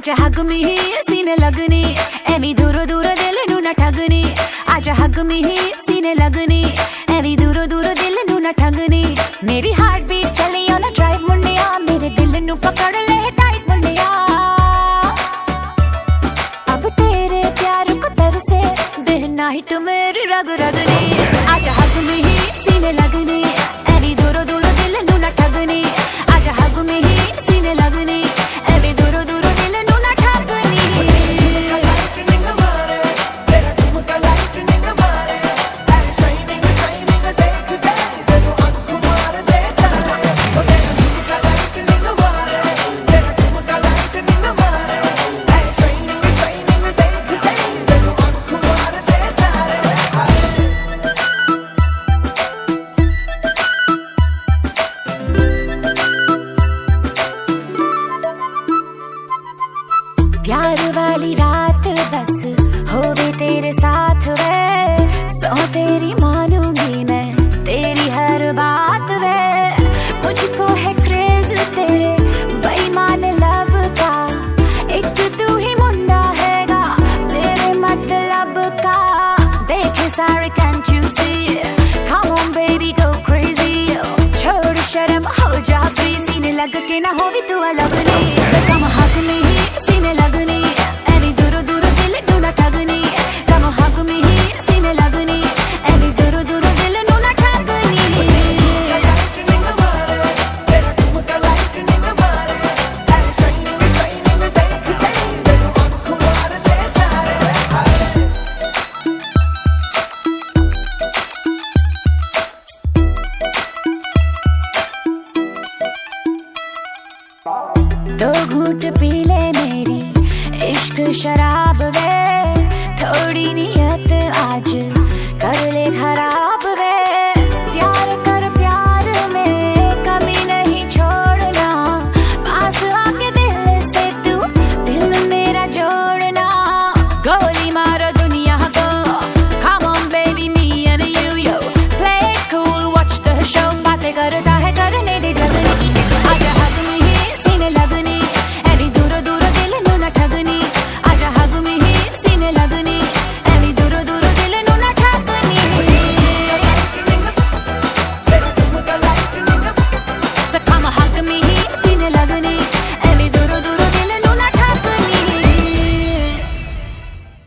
आजा हग में ही सीने लगनी, एवी दूरो दूरो दिल नू ना ठगनी। आजा हग में ही सीने लगनी, एवी दूरो दूरो दिल नू ना ठगनी। मेरी हार्ट बीट चली ना ड्राइव मुंडिया, मेरे दिल नू पकड़ ले टाइट मुंडिया। अब तेरे प्यार को तरसे दिन नाइट मेरी रग रगनी। आजा हग में ही सीने लगनी, एवी दूरो दूरो दिल नू ना ठगनी। आजा हग में ही सीने लगनी, एवी दूरो दूरो दिल नू ना ठगनी। प्यार वाली रात बस होवे तेरे साथ वे, सौ तेरी मानूंगी मैं तेरी हर बात वे। मुझको है क्रेज तेरे बेईमान लव का, एक तू ही मुंडा हैगा मेरे मतलब का। देख सारे